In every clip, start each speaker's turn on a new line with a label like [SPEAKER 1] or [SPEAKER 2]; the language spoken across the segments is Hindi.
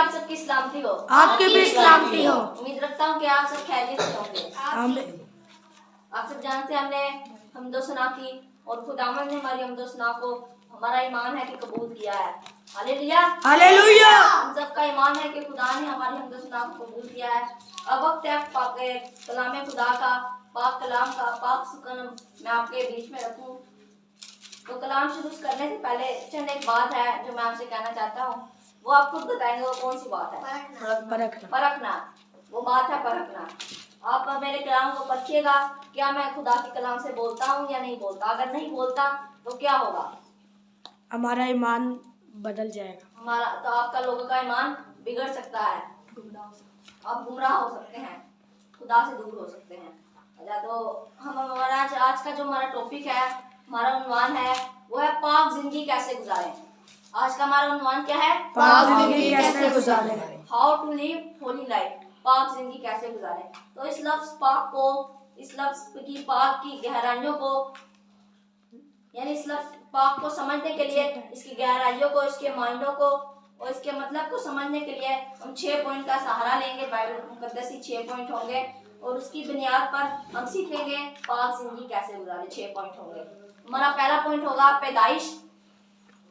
[SPEAKER 1] आप सबकी सलामती हो।
[SPEAKER 2] आपकी भी सलामती हो।
[SPEAKER 1] उम्मीद रखता हूँ कि आप सब खैरियत से होंगे। आप सब जानते हैं हमने हमदो सना की और खुदावन ने हमारी हमदो सना को हमारा ईमान है कि कबूल किया है। Hallelujah
[SPEAKER 2] hallelujah.
[SPEAKER 1] हम सबका ईमान है कि खुदा ने हमारी हमदो सना को कबूल किया है। अब वक्त है कलाम खुदा का, पाक कलाम का, पाक सुकन मैं आपके बीच में रखूं। तो कलाम शुरू करने से पहले चंद एक बात है जो मैं आपसे कहना चाहता हूँ, वो आप खुद बताएंगे वो कौन सी बात है? परखना। वो बात है परखना। आप मेरे कलाम को परखिएगा, क्या मैं खुदा के कलाम से बोलता हूँ या नहीं बोलता। अगर नहीं बोलता तो क्या होगा?
[SPEAKER 2] हमारा ईमान बदल जाएगा।
[SPEAKER 1] हमारा तो आपका लोगों का ईमान बिगड़ सकता है, आप गुमराह हो सकते हैं, खुदा से दूर हो सकते हैं। अच्छा, तो हम हमारा आज का जो हमारा टॉपिक है, हमारा उन्वान है वो है पाक जिंदगी कैसे गुजारें। आज का हमारा उन्वान क्या है?
[SPEAKER 2] पाक जिंदगी कैसे गुजारें।
[SPEAKER 1] How to live holy life. पाक जिंदगी कैसे गुजारें। तो इस लफ्ज पाक को, इस लफ्ज की पाक की गहराइयों को, यानी इस लफ्ज पाक को समझने के लिए इसकी गहराइयों को, इसके मायनों को और इसके मतलब को समझने के लिए हम 6 पॉइंट का सहारा लेंगे। बाइबल मुकद्दस ही 6 पॉइंट होंगे और उसकी बुनियाद पर हम सीखेंगे पाक जिंदगी कैसे गुजारें। 6 पॉइंट होंगे। हमारा पहला पॉइंट होगा पैदाइश।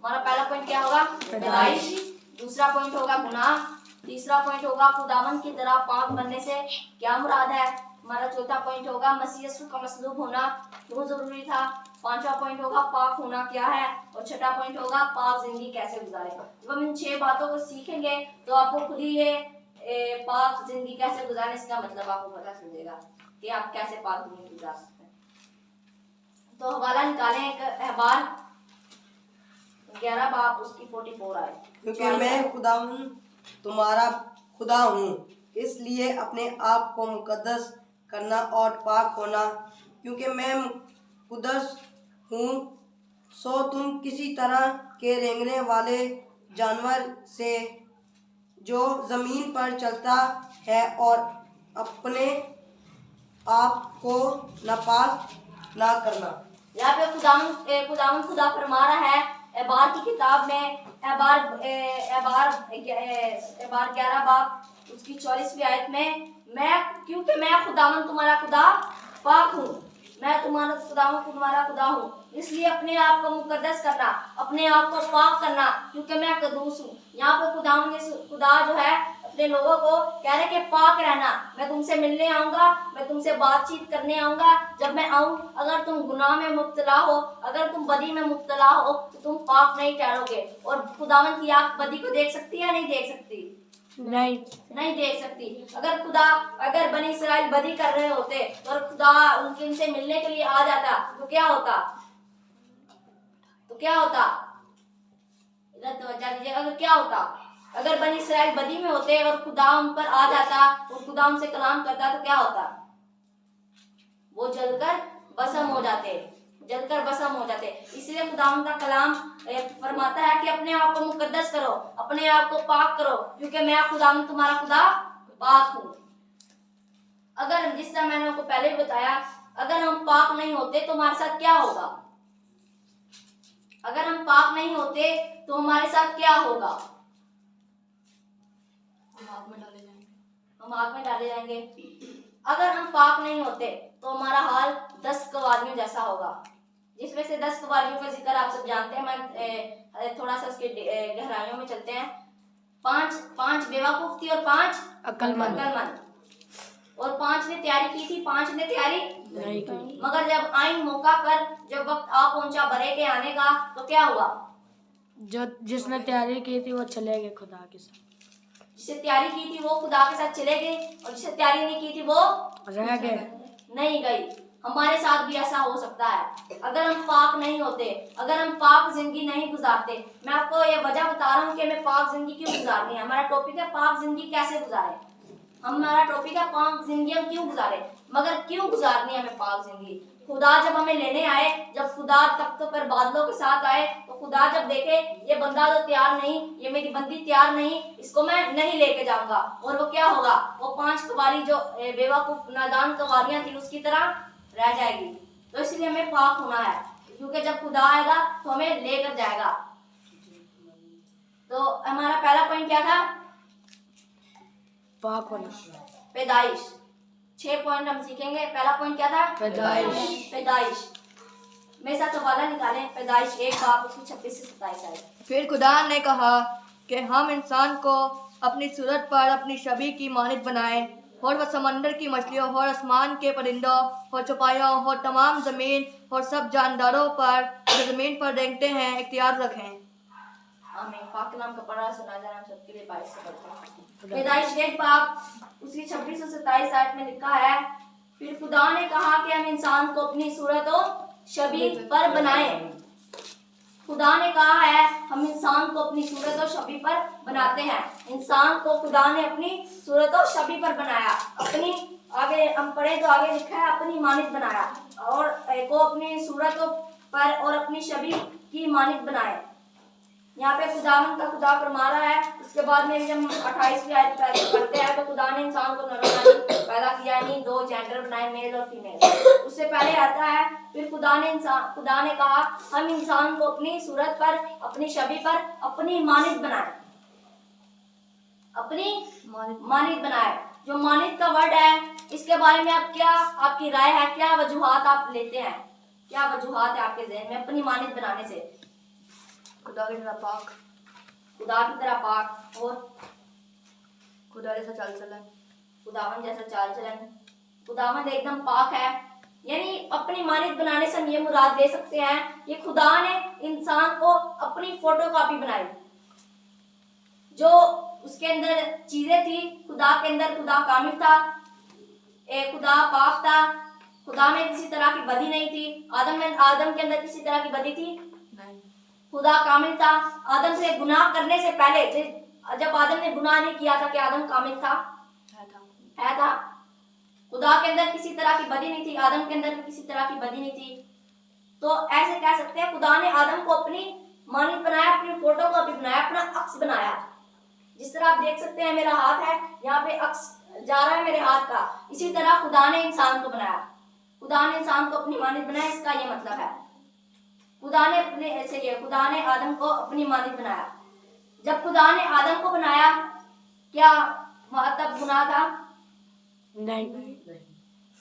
[SPEAKER 1] हमारा पहला पॉइंट क्या होगा? पैदाइश। दूसरा पॉइंट होगा गुनाह। तीसरा पॉइंट होगा खुदावन की तरह पाक बनने से क्या मुराद है। हमारा चौथा पॉइंट होगा मसीह यीशु का मसलूब होना क्यों जरूरी था। पांचवा पॉइंट होगा पाक होना क्या है और छठा पॉइंट होगा पाक जिंदगी कैसे गुजारें। जब हम इन 6 बातों को सीखेंगे तो आपको खुद ही ये पाक जिंदगी कैसे गुजारें इसका मतलब आपको पता चलेगा कि आप कैसे पाक जिंदगी गुजार सकते हैं। तो हवाला निकालें एक अहबार 11 बाब उसकी 44 आए।
[SPEAKER 3] क्योंकि मैं खुदा हूँ, तुम्हारा खुदा हूँ, इसलिए अपने आप को मुकद्दस करना और पाक होना, क्योंकि मैं मुकद्दस हूँ। सो तुम किसी तरह के रेंगने वाले जानवर से जो जमीन पर चलता है और अपने आप को नापाक ना करना।
[SPEAKER 1] यहाँ पे खुदा फरमा रहा है एबार की किताब में, एबार 11 बाब उसकी 44वीं आयत में, क्योंकि मैं खुदावन तुम्हारा खुदा पाक हूँ, मैं तुम्हारा खुदा हूँ, इसलिए अपने आप को मुकद्दस करना, अपने आप को पाक करना, क्योंकि मैं कदूस हूँ। यहाँ पे खुदा जो है अपने लोगों को कह रहे कि पाक रहना। मैं तुमसे मिलने आऊंगा, मैं तुमसे बातचीत करने आऊंगा। जब मैं आऊं, अगर तुम गुनाह में मुब्तला हो, अगर तुम बदी में मुब्तला हो तो तुम पाक नहीं ठहरोगे। और खुदावन की आंख बदी को देख सकती है या नहीं देख सकती? नहीं देख सकती। अगर बनी इस्राइल बदी कर रहे होते और खुदा उनसे मिलने के लिए आ जाता तो क्या होता? अगर क्या होता? अगर बनी इस्राइल बदी में होते और खुदा उन पर आ जाता और खुदा उनसे कलाम करता तो क्या होता? वो जलकर भस्म हो जाते। इसलिए खुदा उनका कलाम फरमाता है कि अपने आप को मुकद्दस करो, अपने आप को पाक करो, क्योंकि मैं खुदा तुम्हारा खुदा पाक हूँ। अगर जिस तरह मैंने आपको पहले ही बताया, अगर हम पाक नहीं होते तो हमारे साथ क्या होगा? अगर हम पाक नहीं होते तो हमारे साथ क्या होगा? हम आग में डाले जाएंगे। अगर हम पाक नहीं होते तो हमारा हाल 10 कवारियों जैसा होगा, जिसमें से 10 कवारियों का जिक्र आप सब जानते हैं। मैं थोड़ा सा उसके गहराइयों में चलते हैं। 5 बेवकूफ थी और 5 अक्लमंद। और 5 ने तैयारी की थी, 5 ने तैयारी नहीं की। मगर जब आइन मौका कर, जब वक्त आ पहुंचा बरे के आने का, तो क्या हुआ?
[SPEAKER 2] जिसने तैयारी की थी वो चले गए खुदा के साथ।
[SPEAKER 1] जिसने तैयारी की थी वो खुदा के साथ चले गए और जिसने तैयारी नहीं की थी वो
[SPEAKER 2] रह गए,
[SPEAKER 1] नहीं गई। हमारे साथ भी ऐसा हो सकता है अगर हम पाक नहीं होते, अगर हम पाक जिंदगी नहीं गुजारते। मैं आपको ये वजह बता रहा हूँ कि हमें पाक जिंदगी क्यों गुजारनी है। हमारा टॉपिक है पाक जिंदगी कैसे गुजारें। हमारा टॉपिक है पाक जिंदगी हम क्यों गुजारें। मगर क्यों गुजारनी है हमें पाक जिंदगी? खुदा जब हमें लेने आए, जब खुदा तख्तों पर बादलों के साथ आए, तो खुदा जब देखे ये बंदा तो तैयार नहीं, ये मेरी बंदी तैयार नहीं, इसको मैं नहीं लेके जाऊंगा। और वो क्या होगा? वो 5 कवारी जो बेवकूफ नादान कवारियां थी उसकी तरह रह जाएगी। तो इसलिए हमें पाक होना है, क्योंकि जब खुदा आएगा तो हमें लेकर जाएगा। तो हमारा पहला पॉइंट क्या था?
[SPEAKER 2] पाक होना।
[SPEAKER 1] पैदाइश। 6 पॉइंट हम सीखेंगे। पहला पॉइंट क्या था?
[SPEAKER 2] पैदाइश।
[SPEAKER 1] पैदाइश। मेरे साथ हवाला निकालें। पैदाइश 1 बाब उसकी 26 से 27 आए।
[SPEAKER 4] फिर खुदा ने कहा कि हम इंसान को अपनी सूरत पर अपनी छवि की मानद बनाएं और वह समंदर की मछलियों और आसमान के परिंदों और चौपाइयों और तमाम ज़मीन और सब जानदारों पर जो ज़मीन पर रेंगते हैं इख्तियार रखें।
[SPEAKER 1] आमीन। पाक कलाम का पढ़ा सुना जाना हम सबके लिए बाइस से बढ़ता है। पैदाइश 1 बाब उसकी 26 से 27 आयत में लिखा है, फिर खुदा ने कहा कि हम इंसान को अपनी सूरत और छवि पर बनाएं। खुदा ने कहा है हम इंसान को अपनी सूरत और छवि पर बनाते हैं। इंसान को खुदा ने अपनी सूरत और छवि पर बनाया। अपनी आगे हम पढ़े तो आगे लिखा है अपनी मानद बनाया और को अपनी सूरत पर और अपनी छवि की मानद बनाए। यहाँ पे खुदावन का खुदा फरमा रहा है। उसके बाद में जब 28वीं आयत पढ़ते हैं तो खुदा ने इंसान को नर और नारी पैदा किया, यानी 2 जेंडर बनाए, मेल और फीमेल। उससे पहले आता है फिर खुदा ने कहा हम इंसान को अपनी सूरत पर अपनी छवि पर अपनी मानद बनाए। अपनी मानद बनाए। जो मानद का वर्ड है इसके बारे में आप क्या आपकी राय है? क्या वजूहात आप लेते हैं? क्या वजूहात है आपके ज़हन में अपनी मानद बनाने से?
[SPEAKER 4] खुदा की तरह पाक,
[SPEAKER 1] खुदा की तरह पाक और
[SPEAKER 4] खुदा जैसा चाल चलन,
[SPEAKER 1] खुदावन जैसा चाल चलन। खुदावन एकदम पाक है, यानी अपनी मानद बनाने से हम ये मुराद ले सकते हैं कि खुदा ने इंसान को अपनी फोटोकॉपी बनाई। जो उसके अंदर चीजें थी, खुदा के अंदर खुदा कामिल था, खुदा पाक था, खुदा में किसी तरह की बदी नहीं थी। आदम के अंदर किसी तरह की बदी थी
[SPEAKER 4] नहीं,
[SPEAKER 1] खुदा कामिल था। आदम से गुनाह करने से पहले जब आदम ने गुनाह नहीं किया था कि आदम कामिल था, है था। खुदा के अंदर किसी तरह की बदी नहीं थी, आदम के अंदर भी किसी तरह की बदी नहीं थी। तो ऐसे कह सकते हैं खुदा ने आदम को अपनी मानद बनाया, अपनी फोटो को भी बनाया, अपना अक्स बनाया। जिस तरह आप देख सकते हैं मेरा हाथ है, यहाँ पे अक्स जा रहा है मेरे हाथ का, इसी तरह खुदा ने इंसान को बनाया। खुदा ने इंसान को अपनी मानद बनाया, इसका ये मतलब है। खुदा ने अपने ऐसे किया, खुदा ने आदम को अपनी मानद बनाया। जब खुदा ने आदम को बनाया क्या वहां तब गुनाह था?
[SPEAKER 2] नहीं।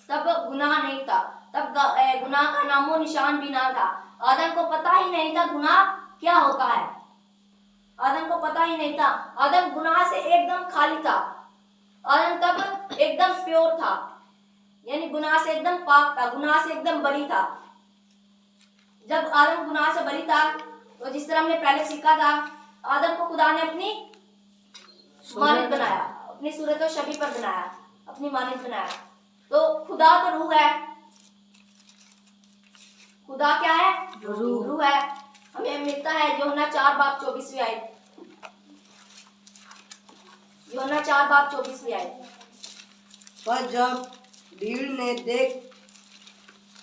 [SPEAKER 1] तब गुनाह नहीं था, तब गुनाह का नामो निशान भी ना था। आदम को पता ही नहीं था गुनाह क्या होता है। आदम को पता ही नहीं था। आदम गुनाह से एकदम खाली था। आदम तब एकदम प्योर था, यानी गुनाह से एकदम पाक था, गुनाह से एकदम बरी था। जब आदम गुनाह से बरी था तो जिस तरह हमने पहले सीखा था, आदम को खुदा ने अपनी मानद बनाया, अपनी सूरत और छवि पर बनाया, अपनी मानद बनाया। तो खुदा तो रूह है। खुदा क्या है? रूह है। हमें मिलता है यूहन्ना 4 बाब 24वीं आयत। यूहन्ना 4 बाब 24वीं आयत।
[SPEAKER 3] पर जब भीड़ ने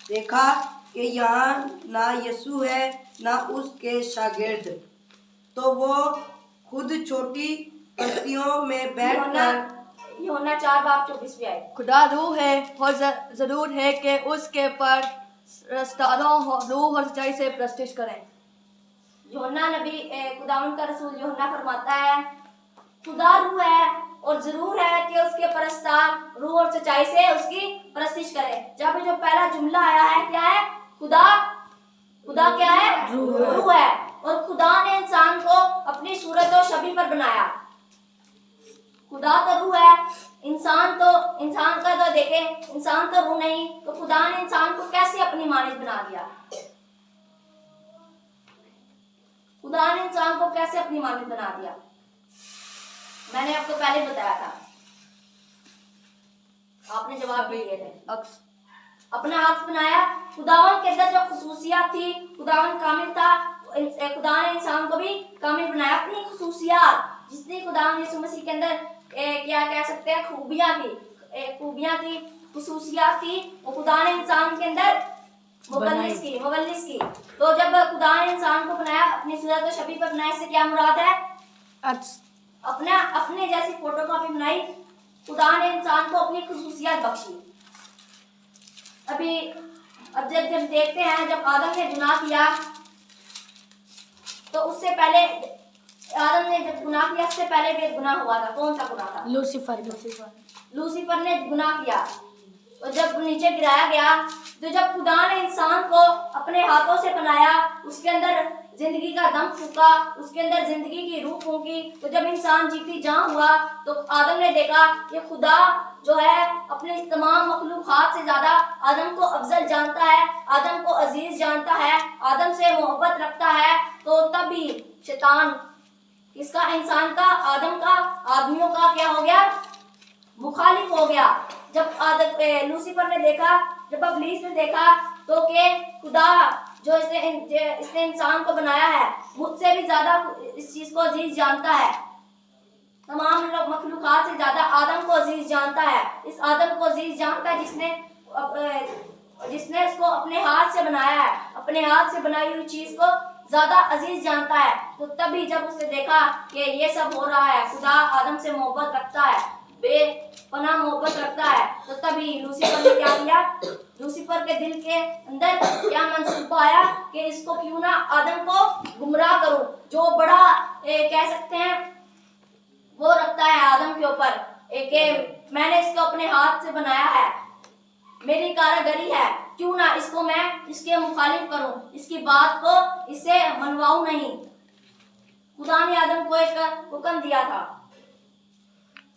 [SPEAKER 3] देखा कि यहाँ ना यीशु है ना उसके शागिर्द, तो वो खुद छोटी कश्तियों में बैठकर
[SPEAKER 1] यूहन्ना 4 बाब 24वीं आयत।
[SPEAKER 4] खुदा रूह है और जरूर है कि उसके पर रस्तारों रूह और सच्चाई से प्रतिष्ठा करें।
[SPEAKER 1] यूहन्ना नबी खुदावंद का रसूल यूहन्ना फरमाता है खुदा रूह है और जरूर है कि उसके परस्तार रूह और सच्चाई से उसकी परस्तिश करें। जब जो पहला जुमला आया है क्या है? खुदा क्या है? रूह है। और खुदा ने इंसान को अपनी सूरत और छवि पर बनाया। खुदा तो रूह है, इंसान का तो देखे, इंसान तो रूह नहीं, तो खुदा ने इंसान को कैसे अपनी मानद बना दिया? खुदा ने इंसान को कैसे अपनी मानद बना दिया? मैंने आपको पहले बताया था, आपने जवाब भी दिए थे।
[SPEAKER 4] अक्स
[SPEAKER 1] अपना अक्स बनाया। खुदावन के अंदर जो खुसूसियात थी, खुदावन कामिल था, खुदा ने इंसान को भी कामिल बनाया। अपनी खुसूसियात जितनी खुदावन यीशु मसीह के अंदर क्या कह सकते हैं खूबियां थी, खुसूसियात थी, वो खुदा ने इंसान के अंदर मुबल्लिस की। तो जब खुदा ने इंसान को बनाया, अपनी सूरत और छवि पर बनाया, इससे क्या मुराद है? अपने जैसी फोटोकॉपी बनाई। खुदा ने इंसान को अपनी खुसूसियात बख्शी। अब जब देखते हैं, जब आदम ने गुनाह किया तो उससे पहले आदम ने जब गुनाह किया उससे पहले भी एक गुनाह हुआ था। कौन सा गुनाह था?
[SPEAKER 2] लूसीफर
[SPEAKER 1] लूसीफर ने गुनाह किया और जब नीचे गिराया गया तो जब खुदा ने इंसान को अपने हाथों से बनाया, उसके अंदर जिंदगी का दम फूका, उसके अंदर जिंदगी की रूह फूकी, तो जब इंसान जीती जान हुआ तो आदम ने देखा कि खुदा जो है अपने तमाम मखलूकात से ज्यादा आदम को अफजल जानता है, आदम को अजीज जानता है, आदम से मोहब्बत रखता है। तो तभी शैतान इसका, इंसान का, आदम का, आदमियों का क्या हो गया? मुखालिफ हो गया। जब लूसीफर ने देखा, जब इब्लीस ने देखा तो के खुदा जो इसने इंसान को बनाया है मुझसे भी ज्यादा इस चीज को अजीज जानता है, तमाम मखलूकात से ज्यादा आदम को अजीज जानता है। इस आदम को अजीज जानता है जिसने इसको अपने हाथ से बनाया है, अपने हाथ से बनाई हुई चीज को ज्यादा अजीज जानता है। तो तभी जब उसने देखा कि ये सब हो रहा है, खुदा आदम से मोहब्बत रखता है, बेपनाह मोहब्बत रखता है, तो तभी लूसीफर ने क्या किया? लूसीफर के दिल के अंदर क्या मंसूबा आया कि इसको क्यों ना आदम को गुमराह करूं, जो बड़ा कह सकते हैं वो रखता है आदम के ऊपर, मैंने इसको अपने हाथ से बनाया है, मेरी कारीगरी है, क्यों ना इसको मैं इसके मुखालिफ करूं, इसकी बात को इससे मनवाऊं नहीं। खुदा ने आदम को एक हुक्म दिया था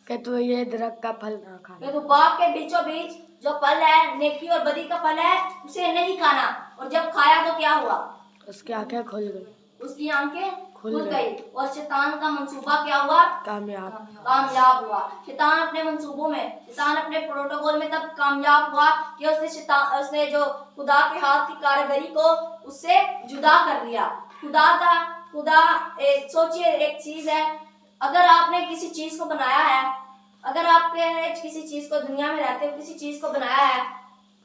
[SPEAKER 2] कि तू ये दरख्त का फल ना खा।
[SPEAKER 1] कि तू बाग के बीचों बीच जो फल है, नेकी और बदी का फल है, उसे नहीं खाना। और जब खाया तो क्या हुआ?
[SPEAKER 2] उसकी आंखें खुल गई,
[SPEAKER 1] उसकी आंखें खुल
[SPEAKER 2] गई।
[SPEAKER 1] गई और शैतान का मंसूबा क्या हुआ? कामयाब हुआ। शैतान अपने मंसूबों में, शैतान अपने प्रोटोकॉल में तब कामयाब हुआ कि उसने जो खुदा के हाथ की कारीगरी को उससे जुदा कर लिया। सोचिए, एक चीज है, अगर आपने किसी चीज को बनाया है, अगर आपने किसी चीज को, दुनिया में रहते हुए किसी चीज को बनाया है,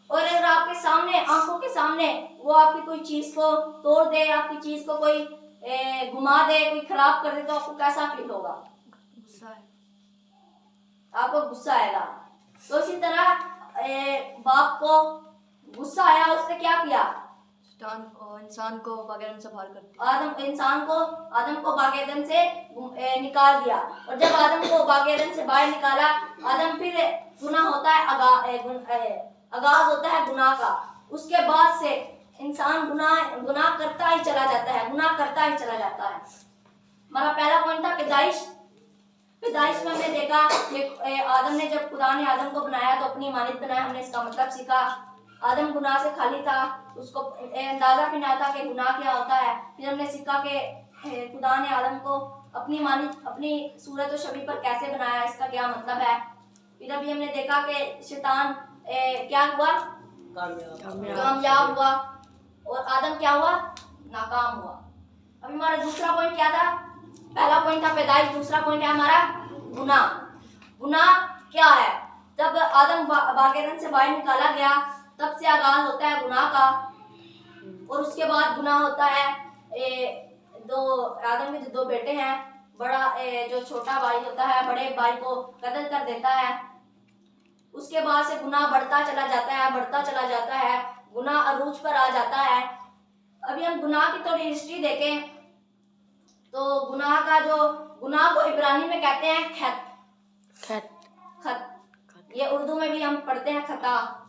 [SPEAKER 1] और अगर आपके सामने, आंखों के सामने वो आपकी कोई चीज को तोड़ दे, आपकी चीज को कोई घुमा दे, कोई खराब कर दे, तो आपको कैसा फील होगा? आपको गुस्सा आएगा। तो इसी तरह बाप को गुस्सा आया, उसने क्या किया?
[SPEAKER 4] इंसान को बागेदन से बाहर कर दिया।
[SPEAKER 1] आदम को बागेदन से निकाल दिया। और जब आदम को बागेदन से बाहर निकाला, आदम फिर गुनाह होता है, आगाज होता है गुनाह का। उसके बाद से इंसान गुनाह करता ही चला जाता है, गुनाह करता ही चला जाता है। हमारा पहला पॉइंट था पैदाइश में हमने देखा कि आदम ने, जब खुदा ने आदम को बनाया तो अपनी मानित बनाया, हमने इसका मतलब सीखा। आदम गुनाह से खाली था, उसको अंदाजा भी ना था कि गुनाह क्या होता है। फिर हमने सीखा कि खुदा ने आदम को अपनी सूरत और शबीह पर कैसे बनाया, इसका क्या मतलब है। फिर अभी हमने देखा कि शैतान क्या हुआ? कामयाब हुआ और आदम क्या हुआ? नाकाम हुआ। अभी हमारा दूसरा पॉइंट क्या था? पहला पॉइंट था पैदाइश, दूसरा पॉइंट है हमारा गुनाह। गुनाह क्या है? जब आदम बागेदन से बाहर निकाला गया, तब से आगाज होता है गुनाह का। और उसके बाद गुनाह होता है, आदम के जो दो बेटे हैं, बड़ा जो छोटा भाई होता है बड़े भाई को कत्ल कर देता है। उसके बाद से गुनाह बढ़ता चला जाता है, गुनाह अरूज पर आ जाता है। अभी हम गुनाह की थोड़ी हिस्ट्री देखें तो गुनाह को इब्रानी में कहते हैं खत। ये उर्दू में भी हम पढ़ते हैं खता।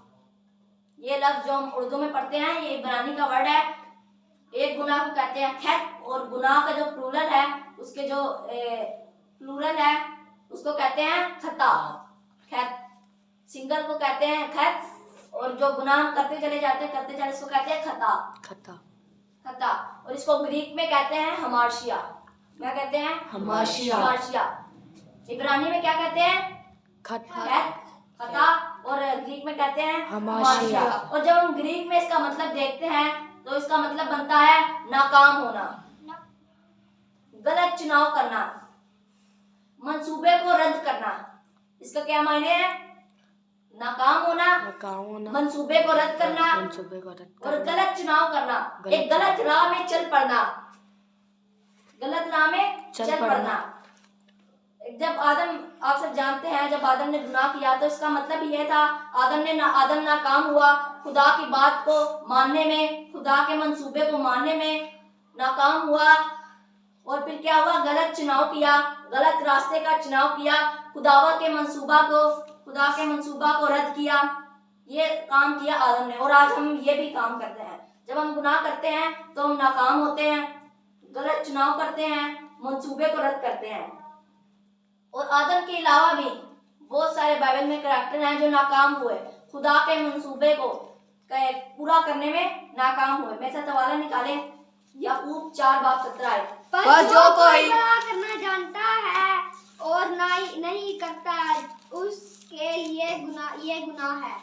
[SPEAKER 1] ये लफ्ज जो हम उर्दू में पढ़ते हैं, ये इब्रानी का वर्ड है। एक गुनाह को कहते हैं खत, और गुनाह का जो प्लूरल है, उसके जो प्लूरल है उसको कहते हैं खता। खत सिंगल को कहते हैं खत, और जो गुनाह करते चले इसको कहते हैं खता। और इसको ग्रीक में कहते हैं हमार्शिया। क्या कहते हैं? हमार्शिया। इब्रानी में क्या कहते हैं? खता, और ग्रीक में कहते हैं हमार्शिया। और जब हम ग्रीक में इसका मतलब देखते हैं तो इसका मतलब बनता है नाकाम होना, गलत चुनाव करना, मंसूबे को रद्द करना। इसका क्या मायने है? नाकाम होना, मंसूबे को रद्द करना और गलत चुनाव करना, एक गलत राह में चल पड़ना। जब आदम, आप सब जानते हैं, जब आदम ने गुनाह किया तो इसका मतलब यह था, आदम नाकाम हुआ, खुदा की बात को मानने में, खुदा के मंसूबे को मानने में नाकाम हुआ। और फिर क्या हुआ, गलत चुनाव किया, गलत रास्ते का चुनाव किया, खुदा के मंसूबा को रद्द किया। ये काम किया आदम ने। और आज हम ये भी काम करते हैं। जब हम गुनाह करते हैं तो हम नाकाम होते हैं, गलत चुनाव करते हैं, मंसूबे को रद्द करते हैं। और आदम के अलावा भी बहुत सारे बाइबल में करैक्टर हैं जो नाकाम हुए, खुदा के मंसूबे को पूरा करने में नाकाम हुए। मेरे साथ हवाला निकालें, याकूब 4:17।
[SPEAKER 4] पर जो कोई
[SPEAKER 5] भला करना जानता है और नहीं करता है, उसके लिए ये गुनाह है।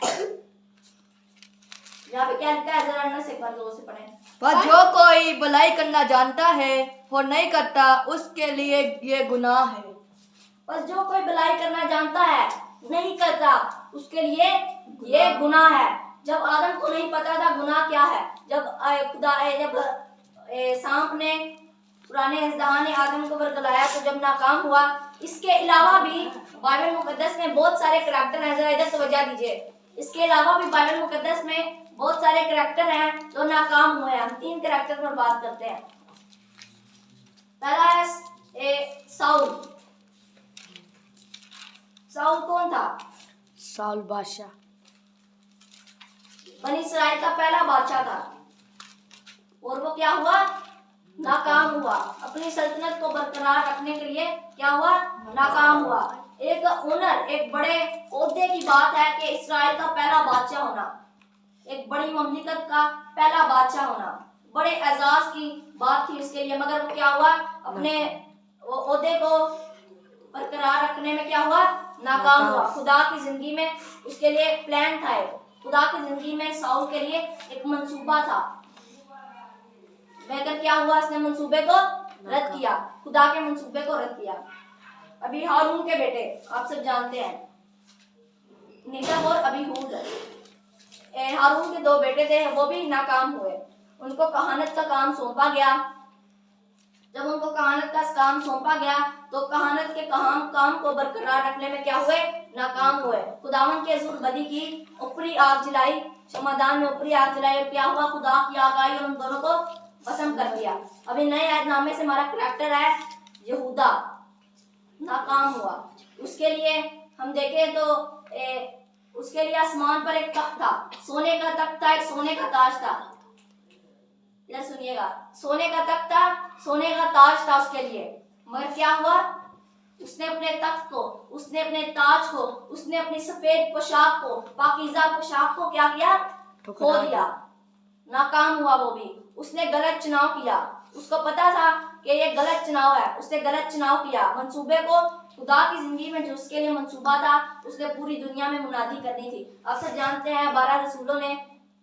[SPEAKER 1] यहाँ पे क्या लिखा है, जरा अन्ना से एक बार जोर से पढ़ें।
[SPEAKER 4] पर जो कोई भलाई करना जानता है और नहीं करता, उसके लिए ये गुनाह है।
[SPEAKER 1] पर जो कोई भलाई करना जानता है नहीं करता, उसके लिए ये गुनाह है। जब आदम को नहीं पता था गुनाह क्या है, जब सांप ने, पुराने अजदहा ने आदम को बरगलाया तो जब नाकाम हुआ। इसके अलावा भी बाइबल मुकद्दस में बहुत सारे करैक्टर हैं, जरा इधर तवज्जो दीजिए। इसके अलावा भी बाइबल मुकद्दस में बहुत सारे करैक्टर हैं जो नाकाम हुए हैं। हम 3 करैक्टर पर बात करते हैं। पहला है साउल। साउल कौन था?
[SPEAKER 2] साउल बादशाह,
[SPEAKER 1] बनी इस्राइल का पहला बादशाह था। और वो क्या हुआ, नाकाम हुआ। अपनी सल्तनत को बरकरार रखने के लिए क्या हुआ, नाकाम हुआ। एक ऑनर, एक बड़े ओहदे की बात है कि इस्राइल का पहला बादशाह होना, एक बड़ी ममलिकत का पहला बादशाह होना, बड़े एजाज की बात थी उसके लिए। मगर वो क्या हुआ, अपने ओहदे को बरकरार रखने में क्या हुआ, नाकाम हुआ। खुदा की जिंदगी में उसके लिए प्लान था, खुदा की जिंदगी में साउल के लिए एक मंसूबा था, मगर क्या हुआ, इसने मंसूबे को रद्द किया, खुदा के मंसूबे को रद्द किया। अभी हारून के बेटे आप सब जानते हैं, निदब और अबीहूद। हारून के 2 बेटे थे, वो भी नाकाम हुए। उनको कहानत का काम सौंपा गया। जब उनको कहानत का काम सौंपा गया तो कहानत के काम को बरकरार रखने में क्या हुए, नाकाम हुए। खुदावन के हुजूर बदी की ऊपरी आग जलाई, शमादान में ऊपरी आग जलाई, और क्या हुआ, खुदा की आग आई और उन दोनों को भस्म कर दिया। अभी नए ऐतनामे से हमारा करैक्टर है यहूदा, नाकाम हुआ। उसके लिए हम देखें तो उसके लिए आसमान पर एक तख्त था, सोने का तख्त था, एक सोने का ताज था। इधर सुनिएगा, सोने का तख्त था, सोने का ताज था उसके लिए। मगर क्या हुआ, उसने अपने तख्त को, उसने अपने ताज को, उसने अपनी सफेद पोशाक को, पाकीज़ा पोशाक को क्या किया, खो दिया। नाकाम हुआ वो भी। उसने गलत चुनाव किया, उसको पता था कि ये गलत चुनाव है, उसने गलत चुनाव किया। मंसूबे को, खुदा की जिंदगी में जो उसके लिए मंसूबा था, उसने पूरी दुनिया में मुनादी करनी थी। आप सब जानते हैं 12 रसूलों ने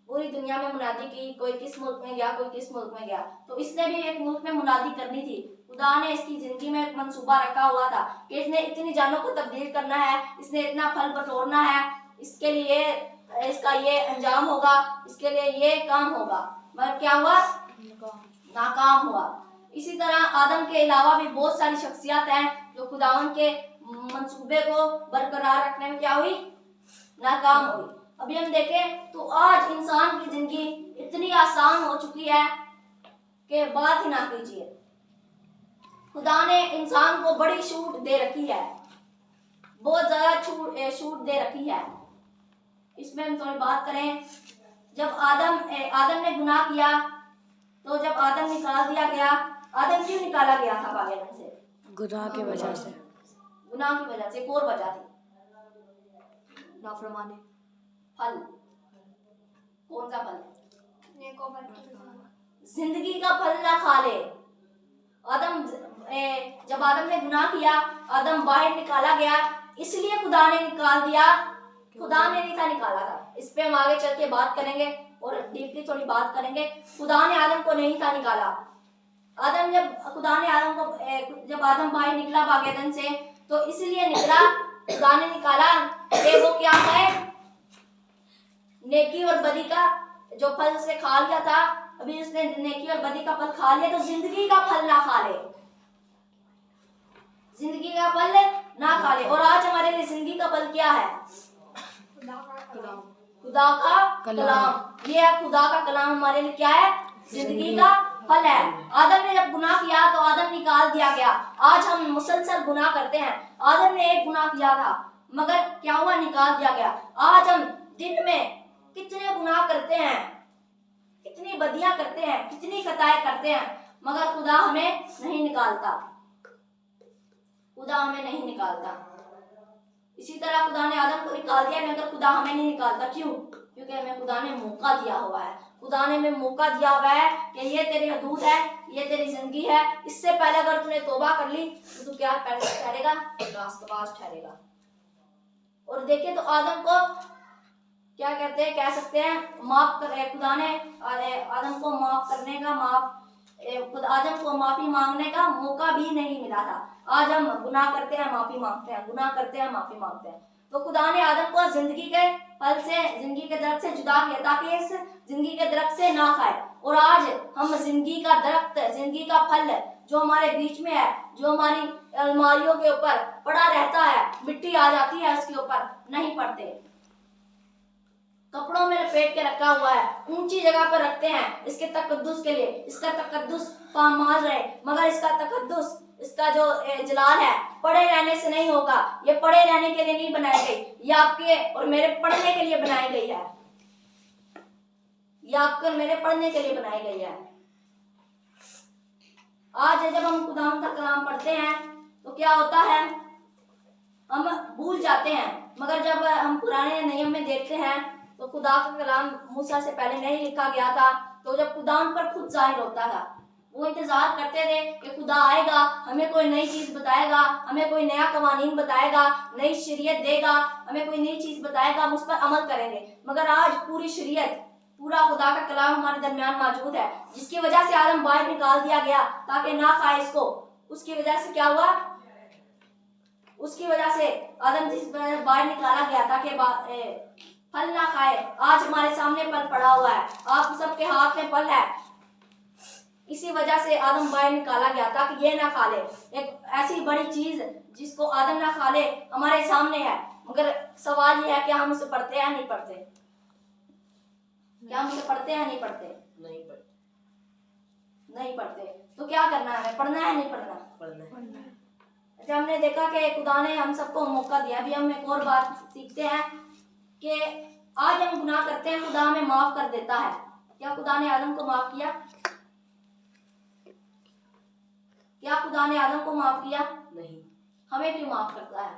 [SPEAKER 1] पूरी दुनिया में मुनादी की, कोई किस मुल्क में गया, कोई किस मुल्क में गया। तो इसने भी एक मुल्क में मुनादी करनी थी। खुदा ने इसकी जिंदगी में एक मंसूबा रखा हुआ था कि इसने इतनी जानों को तब्दील करना है, इसने इतना फल बटोरना है, इसके लिए इसका ये अंजाम होगा, इसके लिए ये काम होगा। मगर क्या हुआ, नाकाम हुआ। इसी तरह आदम के अलावा भी बहुत सारी शख्सियत हैं जो खुदावन के मंसूबे को बरकरार रखने में क्या हुई, नाकाम हुई। अभी हम देखें तो आज इंसान की जिंदगी इतनी आसान हो चुकी है कि बात ही ना कीजिए। खुदा ने इंसान को बड़ी छूट दे रखी है, बहुत ज्यादा छूट दे रखी है। इसमें हम थोड़ी बात करें, जब आदम ने गुनाह किया तो जब आदम निकाल दिया गया, आदम क्यों निकाला गया था पागलपन से?
[SPEAKER 2] गुनाह की वजह से,
[SPEAKER 1] गुनाह की वजह से। एक और वजह थी,
[SPEAKER 4] नाफरमानी।
[SPEAKER 1] फल। कौन सा फल? जिंदगी का फल ना खा ले। जब आदम ने गुनाह किया, आदम बाहर निकाला गया, इसलिए खुदा ने निकाल दिया, खुदा ने नहीं था निकाला था। इस पे हम आगे चल के बात करेंगे और डीपली थोड़ी बात करेंगे। खुदा ने आदम को नहीं था निकाला। जब आदम बाहर निकला पागेदन से, तो इसलिए निकला, खुदा ने निकाला कि वो क्या है, नेकी और बदी का जो फल उसने खा लिया था। अभी उसने नेकी और बदी का फल खा लिया तो जिंदगी का फल ना खा ले, जिंदगी का फल ना खा ले। और आज हमारे लिए जिंदगी का फल क्या है? खुदा का कलाम। ये है खुदा का कलाम, हमारे लिए क्या है? जिंदगी का फल है। आदम ने जब गुनाह किया तो आदम निकाल दिया गया। आज हम मुसलसल गुनाह करते हैं। आदम ने एक गुनाह किया था मगर क्या हुआ, निकाल दिया गया। आज हम दिन में कितने गुनाह करते हैं, कितनी बदियां करते हैं, कितनी खताएं करते हैं, मगर खुदा हमें नहीं निकालता, खुदा हमें नहीं निकालता। इसी तरह खुदा ने आदम को निकाल दिया मगर खुदा हमें नहीं निकालता। क्यों? क्योंकि हमें खुदा ने मौका दिया हुआ है। खुदा ने हमें मौका दिया हुआ है कि ये तेरी हदूद है, ये तेरी जिंदगी है। इससे पहले अगर तूने तौबा कर ली तो तू क्या ठहरेगा? रास्तबाज ठहरेगा। और देखिए तो आदम को क्या कहते हैं, कह सकते हैं माफ कर, खुदा ने आदम को माफ करने का आदम को माफी मांगने का मौका भी नहीं मिला था। आज हम गुनाह करते हैं, माफी मांगते हैं, गुनाह करते हैं, माफी मांगते हैं। तो खुदा ने आदम को जिंदगी के फल से, जिंदगी के दरख्त से जुदा किया ताकि इस जिंदगी के दरख्त से ना खाए। और आज हम जिंदगी का दरख्त, जिंदगी का फल जो हमारे बीच में है, जो हमारी अलमारियों के ऊपर पड़ा रहता है, मिट्टी आ जाती है उसके ऊपर, नहीं पड़ते, कपड़ों में लपेट के रखा हुआ है, ऊंची जगह पर रखते हैं इसके तकद्दुस के लिए, इसका तकद्दुस पामाल रहे, मगर इसका तकद्दुस, इसका जो जलाल है पड़े रहने से नहीं होगा। ये पड़े रहने के लिए नहीं बनाई गई, ये आपके और मेरे पढ़ने के लिए बनाई गई है, ये आपके और मेरे पढ़ने के लिए बनाई गई है। आज जब हम खुदा का कलाम पढ़ते हैं तो क्या होता है, हम भूल जाते हैं, मगर जब हम पुराने नियम में देखते हैं तो खुदा का कलाम मूसा से पहले नहीं लिखा गया था। तो जब खुदा उन पर खुद जाहिर होता था, वो इंतजार करते थे कि खुदा आएगा, हमें कोई नई चीज बताएगा, हमें कोई नया कवानीन बताएगा, नई शरीयत देगा, हमें कोई नई चीज बताएगा, हम उस पर अमल करेंगे। मगर आज पूरी शरीयत, पूरा खुदा का कलाम हमारे दरमियान मौजूद है, जिसकी वजह से आदम बाहर निकाल दिया गया ताकि ना खाए इसको। उसकी वजह से क्या हुआ, उसकी वजह से आदम जिस बाहर निकाला गया ताकि फल ना खाए, आज हमारे सामने फल पड़ा हुआ है, आप सबके हाथ में फल है। इसी वजह से आदम बाहर निकाला गया ताकि ये ना खा ले। एक ऐसी बड़ी चीज जिसको आदम ना खा ले हमारे सामने है, मगर सवाल ये है कि हम उसे पढ़ते हैं नहीं पढ़ते, क्या हम उसे पढ़ते हैं नहीं पढ़ते? नहीं पढ़ते। तो क्या करना है, पढ़ना है नहीं पढ़ना? पढ़ना है। अच्छा, हमने देखा कि खुदा ने हम सबको मौका दिया। अभी हम एक और बात सीखते हैं कि आज हम गुनाह करते हैं, खुदा हमें माफ कर देता है। क्या खुदा ने आदम को माफ किया? क्या खुदा ने आदम को माफ किया? नहीं। हमें क्यों माफ करता है?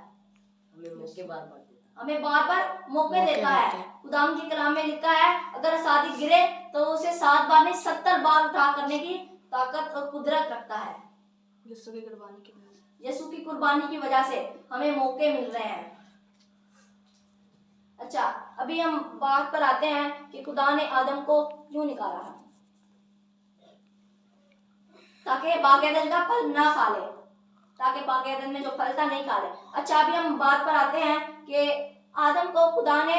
[SPEAKER 1] हमें मौके बार बार देता है, हमें बार बार मौके देता है। खुदा की कलाम में लिखा है अगर सादिक गिरे तो उसे 7 बार नहीं 70 बार उठा करने की ताकत और कुदरत रखता है। यीशु की कुर्बानी की वजह से, यीशु की कुर्बानी की वजह से हमें मौके मिल रहे हैं। अच्छा, अभी हम बात पर आते हैं कि खुदा ने आदम को क्यों निकाला है, ताकि बाग-ए-अदन का फल ना खा ले, ताकि बाग-ए-अदन में जो फल था नहीं खा ले। अच्छा, अभी हम बात पर आते हैं कि आदम को खुदा ने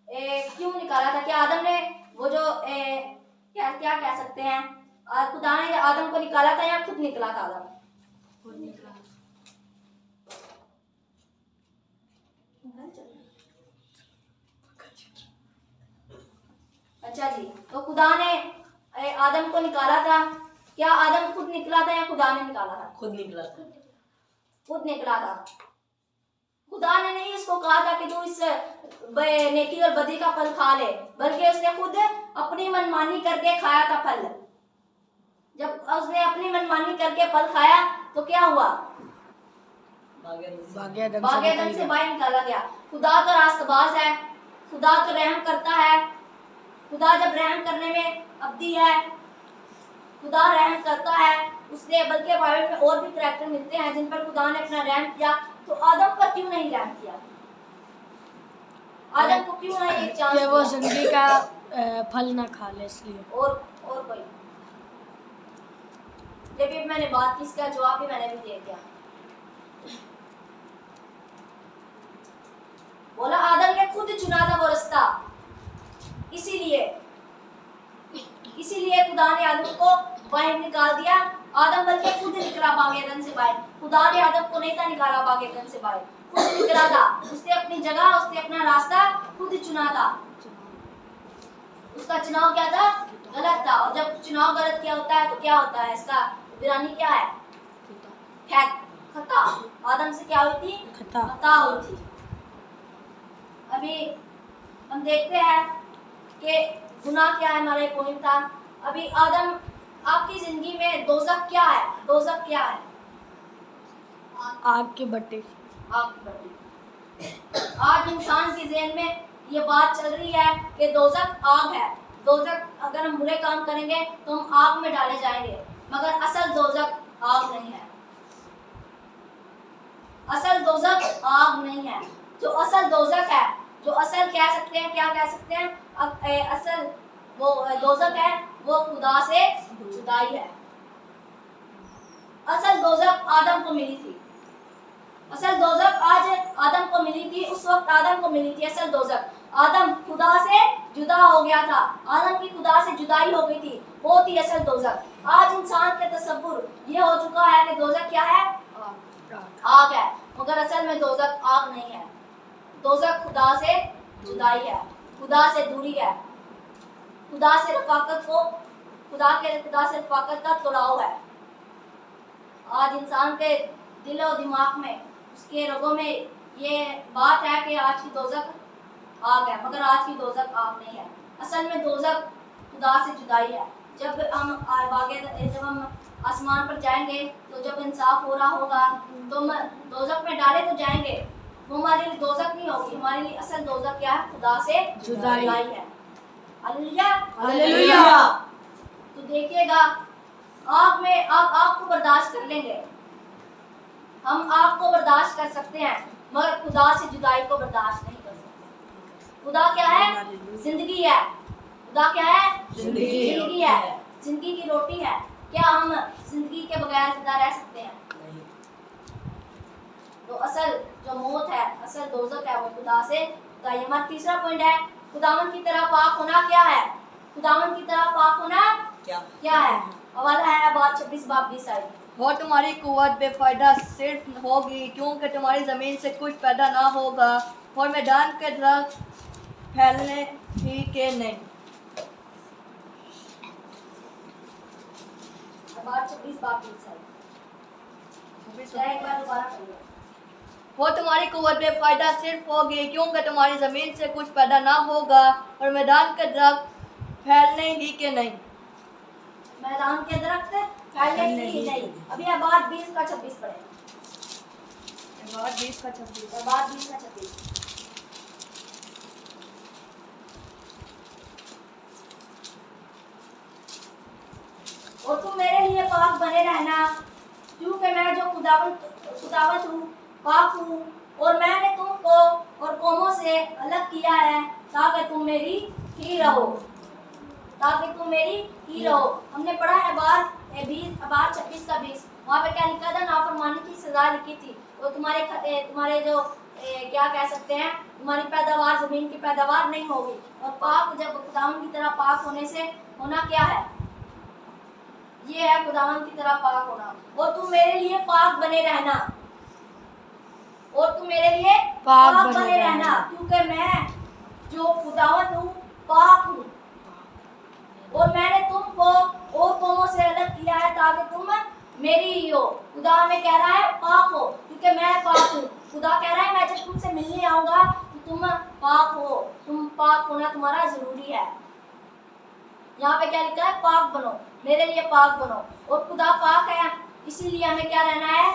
[SPEAKER 1] क्यों निकाला था। कि आदम ने वो जो क्या क्या कह सकते हैं, खुदा ने आदम को निकाला था या खुद निकला था? आदम खुद निकला। अच्छा जी, तो खुदा ने आदम को निकाला था। क्या आदम खुद निकला था या खुदा ने निकाला था? खुद निकला था। खुद निकला था। खुदा ने नहीं इसको कहा था कि तू इस नेकी और बदी का फल खा ले, बल्कि उसने खुद अपनी मनमानी करके खाया था फल। जब उसने अपनी मनमानी करके फल खाया तो क्या हुआ? बाग-ए-अदन से बाहर निकाला गया। खुदा तो रास्तबाज है, खुदा तो रहम करता है। खुदा जब रहम करने में अब्दी है, खुदा रहम करता है। उसने बल्कि बाइबल में और भी करैक्टर मिलते हैं जिन पर खुदा ने अपना रहम किया। तो आदम पर क्यों नहीं रहम किया? आदम को क्यों नहीं एक चांस दिया?
[SPEAKER 2] वो जिंदगी का फल ना खा ले इसलिए।
[SPEAKER 1] और कोई जब भी मैंने बात की, इसका जवाब भी मैंने भी दे दिया। बोला आदम ने खुद चुना था वो रास्ता, इसीलिए खुदा ने आदम को बाहर निकाल दिया। आदम बल्कि खुद निकला बाग-ए-अदन से बाहर। खुदा ने आदम को नहीं था निकाला बाग-ए-अदन से बाहर, खुद निकला था। उसने अपनी जगह, उसने अपना रास्ता खुद चुना था। उसका चुनाव क्या था? गलत था। और जब चुनाव गलत किया होता है तो क्या होता है? इसका ईरानी क्या है? खता। आदम से क्या हुई थी? खता हुई थी। अभी हम देखते हैं कि गुनाह क्या है। हमारे पॉइंट था अभी आदम, आपकी जिंदगी में दोज़ख क्या है? दोज़ख क्या है?
[SPEAKER 2] आग के बट्टे।
[SPEAKER 1] आग की भट्टी। आज इंसान के ज़हन में ये बात चल रही है कि दोज़ख आग है। दोज़ख, अगर हम बुरे काम करेंगे तो हम आग में डाले जाएंगे, मगर असल दोज़ख आग नहीं है। असल दोज़ख आग नहीं है। जो असल दोज़ख है, जो असल कह सकते हैं, क्या कह सकते हैं, असल वो दोज़ख है, वो खुदा से जुदाई है। असल दोज़ख आदम को मिली थी। असल दोज़ख आज आदम को मिली थी, उस वक्त आदम को मिली थी असल दोज़ख। आदम खुदा से जुदा हो गया था, आदम की खुदा से जुदाई हो गई थी, वो थी असल दोज़ख। आज इंसान के तसव्वुर ये हो चुका है कि दोज़ख क्या है? आग है, मगर असल में दोज़ख आग नहीं है। दोज़ख खुदा से जुदाई है, खुदा से दूरी है, खुदा से रफ़ाकत को, खुदा से रफ़ाकत का तोड़ाव है। आज इंसान के दिल और दिमाग में, उसके रगों में ये बात है कि आज की दोज़ख आग है, मगर आज की दोज़ख आग नहीं है। असल में दोज़ख खुदा से जुदाई है। जब हम आसमान पर जाएंगे तो जब इंसाफ हो रहा होगा तो हम दोज़ख में डाले तो जाएंगे, वो हमारे लिए दोज़ख नहीं होगी। हमारे लिए असल दोज़ख क्या है? खुदा से जुदाई है। Hallelujah,
[SPEAKER 2] hallelujah.
[SPEAKER 1] तो देखिएगा, आग में आग को बर्दाश्त कर लेंगे, हम आग को बर्दाश्त कर सकते हैं, मगर खुदा से जुदाई को बर्दाश्त नहीं कर सकते। खुदा क्या है? जिंदगी है। खुदा क्या है? जिंदगी है, जिंदगी की रोटी है। क्या हम जिंदगी के बगैर जिंदा रह सकते हैं? तो असल जो मौत है, असल दोज़ख है, वो खुदा से जुदाई। हमारा तीसरा पॉइंट है, खुदावन की तरह पाक होना क्या है? खुदावन की तरह पाक होना क्या है? हवाला है बात 26 बाब 20 आयत।
[SPEAKER 4] और तुम्हारी कुव्वत बेफायदा सिर्फ होगी, क्योंकि तुम्हारी ज़मीन से कुछ पैदा ना होगा और मैदान के दरख्त फैलने ही के नहीं।
[SPEAKER 1] बात 26 बाब 20 आयत। एक बार दोबारा पढ़िए।
[SPEAKER 4] वो तुम्हारी कुव्वत बेफायदा सिर्फ होगी, क्योंकि तुम्हारी ज़मीन से कुछ पैदा ना होगा और मैदान के दरख्त फैलने ही के नहीं।
[SPEAKER 1] मैदान के दरख्त फैलने ही नहीं। अभी बात 20 का 26 पढ़े।
[SPEAKER 4] बात 20 का 26।
[SPEAKER 1] बात 20 का 26। और तुम मेरे लिए पाक बने रहना, क्योंकि मैं जो खुदावत हूँ, पाक हूँ, और मैंने तुमको और कौमों से अलग किया है ताकि तुम मेरी ही रहो, ताकि तुम मेरी ही रहो। हमने पढ़ा है बात 26 का 20। वहाँ पे क्या लिखा था? नाफरमानी की सजा लिखी थी। तो तुम्हारे जो क्या कह सकते हैं, तुम्हारी पैदावार, ज़मीन की पैदावार नहीं होगी। और पाक, जब खुदावन की तरह पाक होने से होना क्या है? ये है खुदावन की तरह पाक होना। और तुम मेरे लिए पाक बने रहना, और तुम मेरे लिए पाक बने रहना, क्योंकि मैं जो खुदावन हूँ, पाक हूँ, और मैंने तुमको और कौमों से अलग किया है ताकि तुम मेरी ही हो। खुदा हमें कह रहा है पाक हो, क्योंकि मैं पाक हूँ। खुदा कह रहा है मैं जब तुमसे मिलने आऊँगा तो तुम पाक हो, तुम पाक होना तुम्हारा ज़रूरी है। यहाँ पे क्या लिखा है? पाक बनो, मेरे लिए पाक बनो। और खुदा पाक है, इसीलिए हमें क्या रहना है?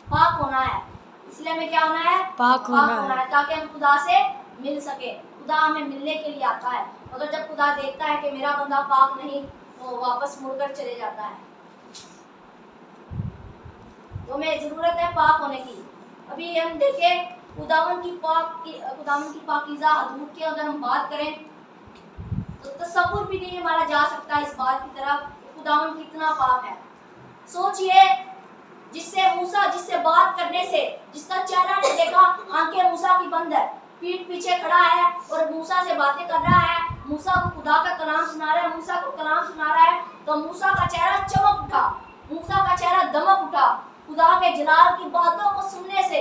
[SPEAKER 1] पाक होना है। इसलिए हमें क्या होना है?
[SPEAKER 2] पाक होना है,
[SPEAKER 1] ताकि हम खुदा से मिल सके। खुदा हमें मिलने के लिए आता है, मगर जब खुदा देखता है कि मेरा बंदा पाक नहीं, वो वापस मुड़कर चले जाता है। तो हमें ज़रूरत है पाक होने की। अभी हम देखें खुदावन की पाकीज़ा हदूद की अगर हम बात करें तो तसव्वुर भी नहीं हमारा जा सकता इस बात की तरफ खुदावन कितना पाक है। सोचिए, जिससे बात करने से, जिसका चेहरा नहीं देखा, आंखें मूसा की बंद है, पीठ पीछे खड़ा है और मूसा से बातें कर रहा है, मूसा को खुदा का कलाम सुना रहा है, मूसा को कलाम सुना रहा है, तो मूसा का चेहरा चमक उठा, मूसा का चेहरा दमक उठा। खुदा के जलाल की बातों को सुनने से,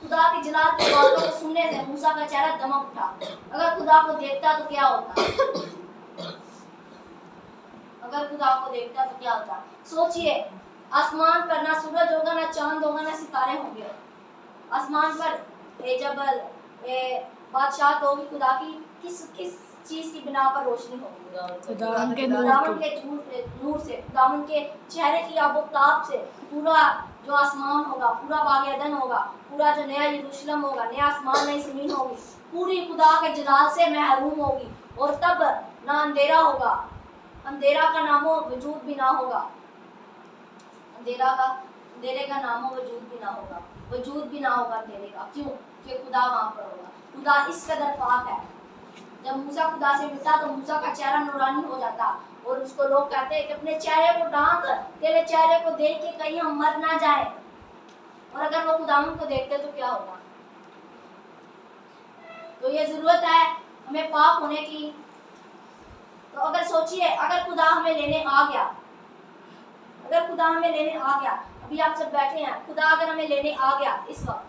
[SPEAKER 1] खुदा के जलाल की बातों को सुनने से मूसा का चेहरा दमक उठा। अगर खुदा को देखता तो क्या होता? अगर खुदा को देखता तो क्या होता? सोचिए, आसमान पर ना सूरज होगा, ना चांद होगा, ना सितारे होंगे। आसमान पर जब बादशाह होगी खुदा की, किस किस चीज की बिना पर रोशनी होगी?
[SPEAKER 2] खुदावन के नूर
[SPEAKER 1] खुदावन
[SPEAKER 2] की।
[SPEAKER 1] के नूर से, खुदावन के चेहरे की आबोताब से पूरा जो आसमान होगा, पूरा बाग-ए-अदन होगा, पूरा जो नया यरूशलेम होगा, नया आसमान नई ज़मीन होगी, पूरी खुदा के जलाल से महरूम होगी। और तब ना अंधेरा होगा, अंधेरा का नामो वजूद भी ना होगा, अंधेरे का नामो वजूद भी ना होगा, वजूद भी ना होगा अंधेरे का। क्यों? कि खुदा वहाँ पर होगा। खुदा इस कदर पाक है। जब मूसा खुदा से मिलता तो मूसा का चेहरा नूरानी हो जाता और उसको लोग कहते हैं कि अपने चेहरे को ढांक, तेरे चेहरे को देख के कहीं हम मर ना जाए। और अगर वो खुदावन को देखते तो क्या होगा? तो ये जरूरत है हमें पाक होने की। तो अगर सोचिए, अगर खुदा हमें लेने आ गया, अगर खुदा हमें लेने आ गया, अभी आप सब बैठे हैं, खुदा अगर हमें लेने आ गया इस वक्त,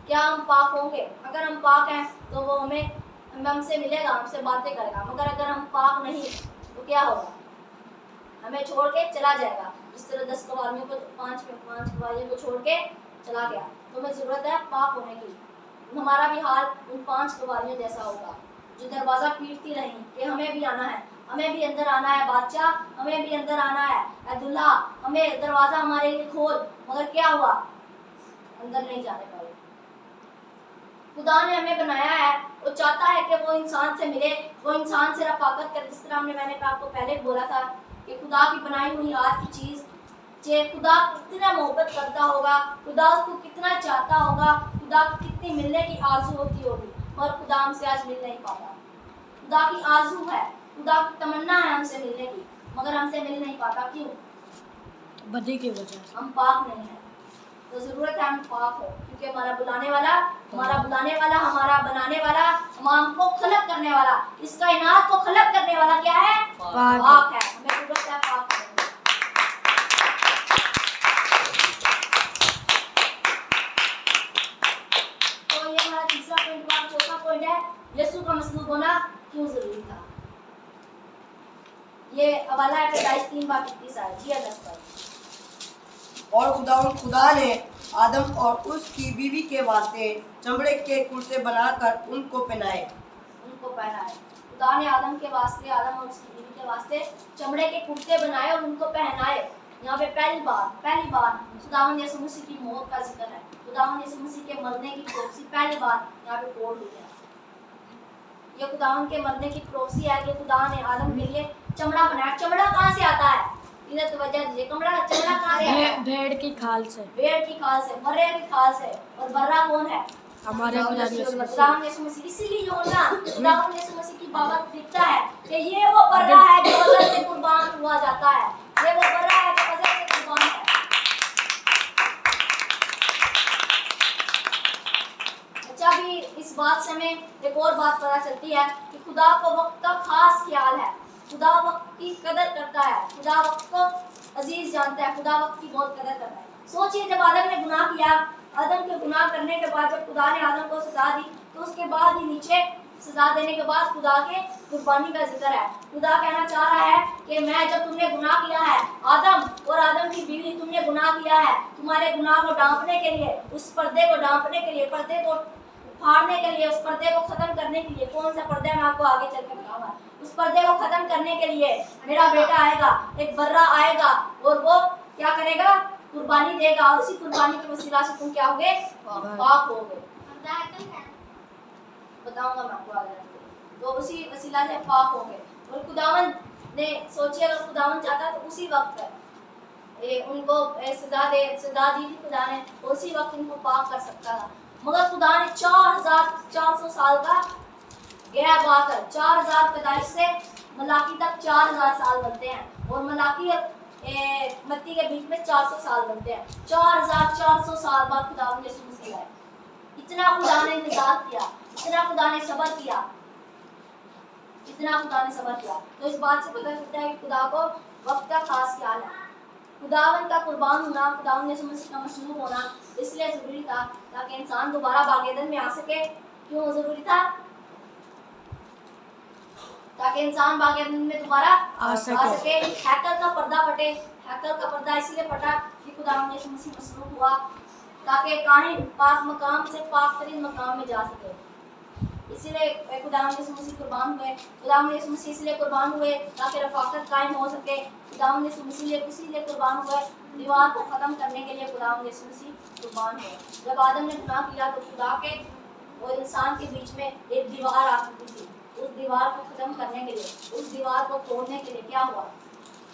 [SPEAKER 1] क्या हम पाक होंगे? अगर हम पाक हैं तो वो हमसे मिलेगा, हमसे बातें करेगा। मगर अगर हम पाक नहीं तो क्या होगा? हमें छोड़ के चला जाएगा। जिस तरह 10 कवारियों को, 5 कवारियों को छोड़ के चला गया। तो हमें ज़रूरत है पाक होने की। हमारा भी हाल उन 5 कवारियों जैसा होगा जो दरवाज़ा पीटती रही कि हमें भी आना है, हमें भी अंदर आना है बादशाह, हमें भी अंदर आना है ऐ दुल्हा, हमें दरवाज़ा हमारे लिए खोल। मगर क्या हुआ? अंदर नहीं जाने पाए। खुदा ने हमें बनाया है, वो चाहता है कि वो इंसान से मिले, वो इंसान से रफाकत करे। जिस तरह मैंने आपको पहले बोला था कि खुदा की बनाई हुई हाथ की चीज़ जे खुदा कितना मोहब्बत करता होगा, खुदा उसको कितना चाहता होगा, खुदा को कितनी मिलने की आरज़ू होती होगी, और खुदा हमसे आज मिल नहीं पाता। खुदा की आरज़ू है, खुदा की तमन्ना है हमसे मिलने की, मगर हमसे मिल नहीं पाता। क्यों?
[SPEAKER 2] बदी की वजह से।
[SPEAKER 1] हम पाक नहीं हैं। तो ज़रूरत है हम पाक हो, क्योंकि हमारा बनाने वाला, हमारा बनाने वाला, हमको खलक करने वाला, इस कायनात को खलक करने वाला क्या है? पाक है। हमें ज़रूरत है पाक होने की। तो ये हमारा तीसरा पॉइंट हुआ। चौथा पॉइंट है यीशु का मसलूब होना क्यों ज़रूरी था। ये हवाला है पैदाइश 3:31 है। जी 10 पर।
[SPEAKER 3] और खुदा ने आदम और उसकी बीवी के वास्ते चमड़े के कुर्ते बनाकर उनको पहनाए।
[SPEAKER 1] खुदा ने आदम के वास्ते, आदम और उसकी बीवी के वास्ते चमड़े के कुर्ते बनाए और उनको पहनाए। यहाँ पे पहली बार खुदावंद यीशु मसीह की मौत का जिक्र है। खुदावंद यीशु मसीह के मरने की प्रोफेसी पहली बार यहाँ पे कोड हुई है। ये खुदावंद के मरने की प्रोफेसी है कि खुदा ने आदम के लिए चमड़ा बनाया। चमड़ा कहाँ से आता है? इन्हें तो वजह दीजिए। चमड़ा कहाँ से आता है?
[SPEAKER 2] भेड़ की खाल से,
[SPEAKER 1] भेड़ की खाल से, बर्रे की खाल से। और बर्रा कौन है?
[SPEAKER 2] हमारे खुदा
[SPEAKER 1] खुदावंद यीशु मसीह। इसीलिए यूहन्ना खुदावंद यीशु मसीह की बाबत लिखता है कि ये वो बर्रा है जो अज़ल से कुर्बान हुआ जाता है। ये वो बर्रा है जो अज़ल से कुर्बान है। अच्छा, भी इस बात से हमें एक और बात पता चलती है कि खुदा को वक्त का खास ख्याल है। खुदा वक्त की कदर करता है, खुदा वक्त को अजीज जानता है, खुदा वक्त की बहुत कदर करता है। सोचिए, जब आदम ने गुनाह किया, आदम के गुनाह करने के बाद जब खुदा ने आदम को सजा दी, तो उसके बाद ही नीचे सजा देने के बाद खुदा के कुर्बानी का जिक्र है। खुदा कहना चाह रहा है कि मैं, जब तुमने गुनाह किया है, आदम और आदम की बीवी, तुमने गुनाह किया है, तुम्हारे गुनाह को ढांपने के लिए, उस पर्दे को ढांपने के लिए, पर्दे को फाड़ने के लिए, उस पर्दे को खत्म करने के लिए, कौन सा पर्दा मैं आपको आगे चल के बताऊंगा, उस पर्दे को खत्म करने के लिए मेरा बेटा आएगा, एक बर्रा आएगा और वो क्या करेगा? कुर्बानी देगा। और उसी कुर्बानी के वसीला से तुम क्या होगे? पाक होगे। बताऊंगा मैं आपको आगे। तो उसी वसीला से पाक होगे। और खुदावन ने सोचिए, अगर खुदावन चाहता तो उसी वक्त उनको सजा दी थी खुदा ने, उसी वक्त इनको पाक कर सकता था। मगर खुदा ने 4400 साल का गैप आकर, 4000 पैदाइश से मलाकी तक 4000 साल बनते हैं, और मलाकी और मत्ती के बीच में 400 साल बनते हैं। 4400 साल बाद खुदा ने यीशु मसीह आए। इतना खुदा ने इंतजार किया, इतना खुदा ने सब्र किया, इतना खुदा ने सब्र किया। तो इस बात से पता चलता है कि खुदा को वक्त का खास ख्याल है। खुदावन का कुर्बान होना, खुदावन यीशु मसीह का मसलूब होना इसलिए ज़रूरी था ताकि इंसान दोबारा बाग-ए-अदन में आ सके। क्यों ज़रूरी था? ताकि इंसान बाकी दुनिया में दोबारा
[SPEAKER 2] आ सके।
[SPEAKER 1] हैकल का पर्दा फटे। हैकल का पर्दा इसलिए फटा कि खुदावंद यीशु मसीह मसलूब हुआ ताकि काहिन पाक मकाम से पाक तरीन मकाम में जा सके। इसीलिए खुदावंद यीशु मसीह कुर्बान हुए। खुदावंद यीशु मसीह इसलिए कुर्बान हुए ताकि रफाकत कायम हो सके। खुदावंद यीशु मसीह इसीलिए कुर्बान हुए, दीवार को ख़त्म करने के लिए खुदावंद यीशु मसीह कुर्बान हुए। जब आदम ने गुनाह किया तो खुदा के और इंसान के बीच में एक दीवार आ चुकी थी। उस दीवार को ख़त्म करने के लिए, उस दीवार को तोड़ने के लिए क्या हुआ?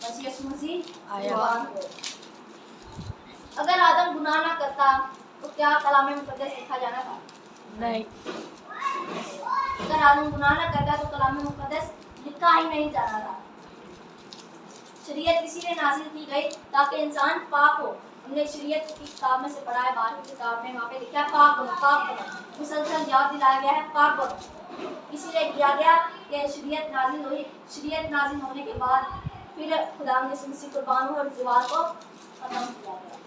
[SPEAKER 1] मसीह यीशु मसीह
[SPEAKER 2] आया।
[SPEAKER 1] कुर्बान हुए। अगर आदम गुनाह ना करता तो क्या कलाम मुकद्दस लिखा जाना था?
[SPEAKER 2] नहीं।
[SPEAKER 1] अगर आदम गुनाह ना करता तो कलाम मुकद्दस लिखा ही नहीं जाना था। शरीयत इसीलिए नाज़िल की गई ताकि इंसान पाक हो। हमने शरीयत की किताब में से पढ़ा है, 12वीं किताब में, वहाँ पे लिखा है पाक बनो, पाक बनो। मुसलसल याद दिलाया गया है पाक बनो। इसीलिए किया गया कि शरीयत नाज़िल हुई। शरीयत नाज़िल होने के बाद फिर खुदावंद यीशु मसीह कुर्बान हुए और दीवार को ख़त्म किया गया।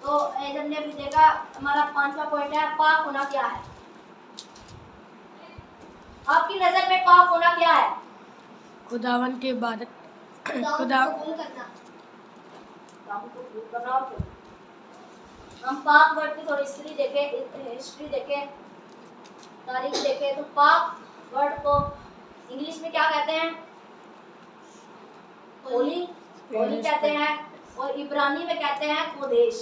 [SPEAKER 1] तो हमने भी देखा, हमारा 5वां पॉइंट है पाक होना क्या है। आपकी नज़र में पाक होना क्या है?
[SPEAKER 2] खुदावन की इबादत, खुदा
[SPEAKER 5] कबूल करना।
[SPEAKER 1] हम पाक वर्ड की थोड़ी हिस्ट्री देखें, तारीख देखें तो पाक वर्ड को इंग्लिश में क्या कहते हैं? होली कहते हैं और इब्रानी में कहते हैं कोदेश।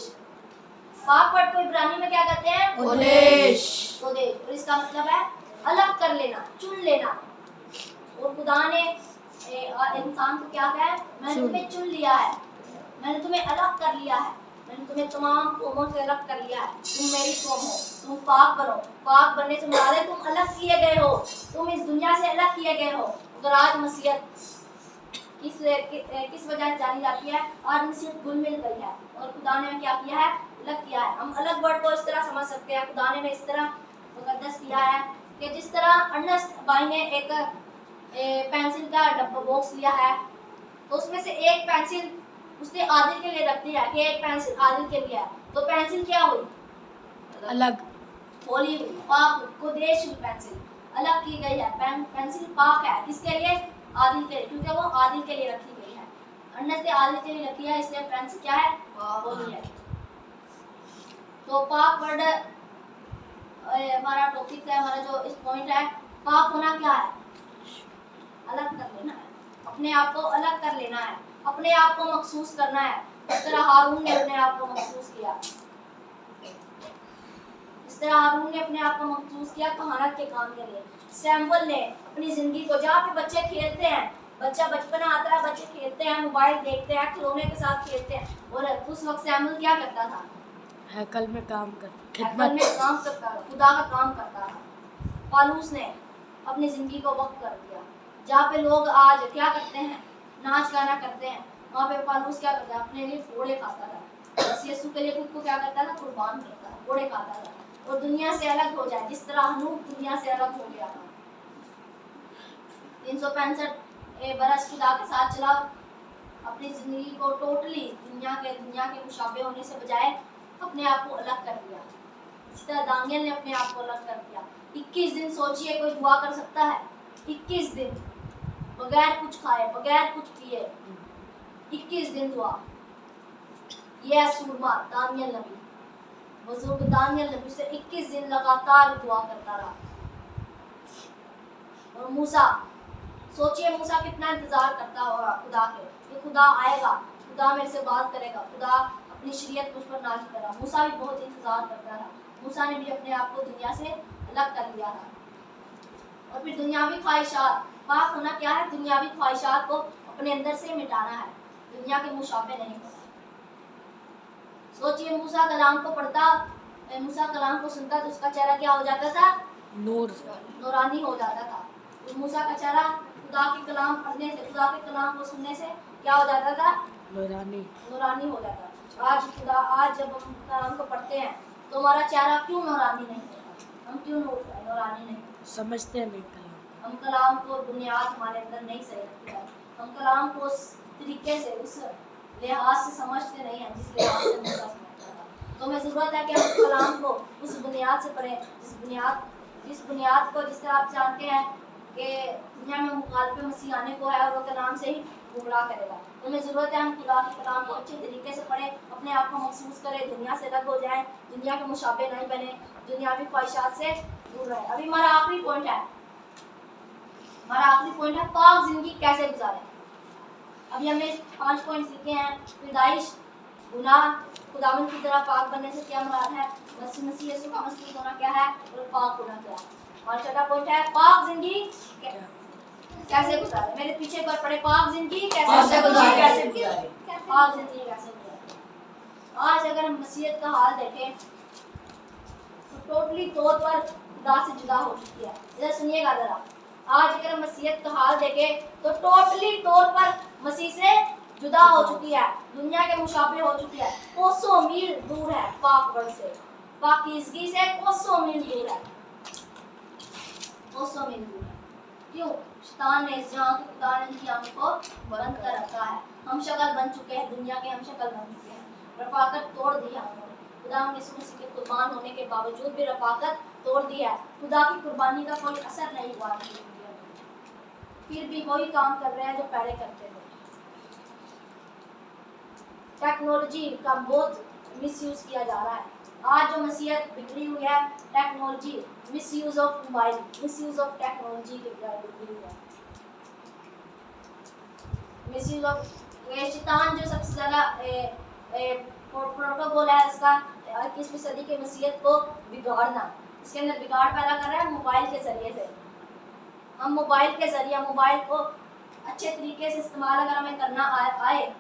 [SPEAKER 1] पाक वर्ड को इब्रानी में क्या कहते हैं?
[SPEAKER 2] कोदेश।
[SPEAKER 1] और इसका मतलब है अलग कर लेना, चुन लेना। और खुदा ने इंसान को क्या कहा है? मैंने तुम्हें चुन लिया है, मैंने तुम्हें अलग कर लिया है, मैंने तुम्हें तमाम कौमों से अलग कर लिया है। तुम मेरी कौम हो, तुम पाक बनो। पाक बनने से मुराद है तुम अलग किए गए हो, तुम इस दुनिया से अलग किए गए हो। अगर आज मसीहत किस वजह से जानी जाती है? आज मसीहत घुल मिल गई है और खुदा ने क्या किया है? अलग किया है। हम अलग वर्ड को इस तरह समझ सकते हैं, खुदा ने इस तरह मुकद्दस किया है कि जिस तरह अर्नेस्ट भाई ने एक पेंसिल का डब्बा बॉक्स लिया है तो उसमें से एक पेंसिल उसने आदिल के लिए रख दिया कि एक पेंसिल आदिल के लिए है, तो पेंसिल क्या हुई?
[SPEAKER 2] अलग।
[SPEAKER 1] होली हुई, पाक हुई, कोदेश हुई। पेंसिल अलग की गई है। पेंसिल पाक है, किसके लिए? आदिल के लिए, क्योंकि वो आदिल के लिए रखी गई है। अर्नेस्ट ने आदिल के लिए रखी है, इसलिए पेंसिल क्या है? होली है। तो पाक वर्ड हमारा टॉपिक है, हमारा जो इस पॉइंट है, पाक होना क्या है? अलग कर लेना है, अपने आप को अलग कर लेना है, अपने आप को मखसूस करना है। इस तरह हारून ने अपने आप को मखसूस किया, इस तरह हारून ने अपने आप को मखसूस किया कहानत के काम के लिए। सैमुअल ने अपनी जिंदगी को, जहाँ पे बच्चे खेलते हैं, बच्चा बचपन आता है, बच्चे खेलते हैं, मोबाइल देखते हैं, खिलौने के साथ खेलते हैं, और उस वक्त सैमुअल क्या करता था?
[SPEAKER 2] हैकल में काम कर,
[SPEAKER 1] हैकल में काम करता था, खुदा का काम करता था। पालूस ने अपनी जिंदगी को वक्त कर दिया। जहाँ पे लोग आज क्या करते हैं? नाच गाना करते हैं, वहाँ पे पालूस क्या करता है? अपने लिए फोड़े खाता था। यीशु के लिए खुद को क्या करता था? कुर्बान करता था, फोड़े खाता था, और दुनिया से अलग हो जाए, जिस तरह हनूक दुनिया से अलग हो गया था। 365 बरस खुदा के साथ चला, अपनी जिंदगी को टोटली दुनिया के मुशाबे होने से बजाय अपने आप को अलग कर दिया। इस तरह दानियल ने अपने आप को अलग कर दिया। 21 दिन सोचिए, कोई दुआ कर सकता है? 21 दिन बगैर कुछ खाए, बगैर कुछ पिए, 21 दिन दुआ। यह सूरमा दानियल नबी, बुजुर्ग दानियल नबी से 21 दिन लगातार दुआ करता रहा। और मूसा, सोचिए मूसा कितना इंतजार करता होगा खुदा के कि खुदा आएगा, खुदा मेरे से बात करेगा, खुदा अपनी शरीयत मुझ पर नाज़िल करेगा। मूसा भी बहुत इंतजार करता रहा। मूसा ने भी अपने आप को दुनिया से अलग कर लिया था। और फिर दुनियावी ख्वाहिशात, पाक होना क्या है? दुनियावी ख्वाहिशात को अपने अंदर से मिटाना है, दुनिया के मुशाबे नहीं होना। सोचिए मूसा कलाम को पढ़ता, मूसा कलाम को सुनता तो उसका चेहरा क्या हो जाता था? नूरानी हो जाता था। तो मूसा का चेहरा खुदा के कलाम पढ़ने से, खुदा के कलाम को सुनने से क्या हो जाता था? नूरानी हो जाता। आज जब हम कलाम को पढ़ते हैं तो हमारा चेहरा क्यों नूरानी नहीं होता? हम क्यों नूरानी नहीं
[SPEAKER 2] समझते नहीं कलाम?
[SPEAKER 1] हम कलाम को बुनियाद हमारे अंदर नहीं सही रखती है। हम कलाम को उस तरीके से, उस लिहाज से समझते नहीं हैं जिस लिहाज से मूसा समझता था। तो हमें ज़रूरत है कि हम कलाम को उस बुनियाद से पढ़ें जिस बुनियाद जिस बुनियाद को, जिस तरह आप जानते हैं कि दुनिया में मुखालिफ मसीह आने को है और वो कलाम से ही गुमराह करेगा। तो हमें ज़रूरत है हम खुदा के कलाम को अच्छे तरीके से पढ़ें, अपने आप को महसूस करें, दुनिया से अलग हो जाएं, दुनिया के मुशाबे नहीं बने, दुनियावी ख्वाहिशात से दूर रहें। अभी हमारा आखिरी पॉइंट है, पाक जिंदगी कैसे गुजारें। अभी हमने 5 पॉइंट लिखे हैं। पैदाइश, गुनाह, खुदावंद की तरह पाक बनने से क्या मुराद है, मसीह यीशु का मसलूक होना क्या है और पाक होना क्या है। और चौथा पॉइंट है पाक जिंदगी कैसे गुजारे। मेरे पीछे पर पड़े, पाक जिंदगी कैसे गुजारे, पाक जिंदगी कैसे गुजारे। आज अगर हम मसीहत का हाल देखें तो टोटली तौर पर खुदा से जुदा हो चुकी है। इधर सुनिएगा जरा, आज अगर हम मसीहत का हाल देखें तो टोटली तौर पर मसीह से जुदा हो चुकी है, दुनिया के मुशाबे हो चुकी है, कोसों मील दूर है पाक वर्ड से, पाकीज़गी से कोसों मील दूर है, कोसों मील दूर है। क्यों? शैतान ने इस जहां की खुदा ने इनकी आंखों को बंद कर रखा है। हम शक्ल बन चुके हैं, दुनिया के हम शक्ल बन चुके हैं, रफाकत तोड़ दी है हमने। खुदा यीशु मसीह के कुर्बान होने के बावजूद भी रफाकत तोड़ दी है। खुदा की कुर्बानी का कोई असर नहीं हुआ है, फिर भी वही काम कर रहे हैं जो पहले करते थे। टेक्नोलॉजी का बहुत मिसयूज किया जा रहा है। आज जो मसीहत बिगड़ी हुई है, technology, misuse of mobile, misuse of technology के द्वारा बिगड़ी हुई है। मिसयूज ऑफ शैतान जो सबसे ज़्यादा प्रोटोकॉल है इसका 21वीं सदी के मसीहत को बिगाड़ना, इसके अंदर बिगाड़ पैदा कर रहा है मोबाइल के ज़रिए से। हम मोबाइल के ज़रिए, मोबाइल को अच्छे तरीके से इस्तेमाल अगर हमें करना आए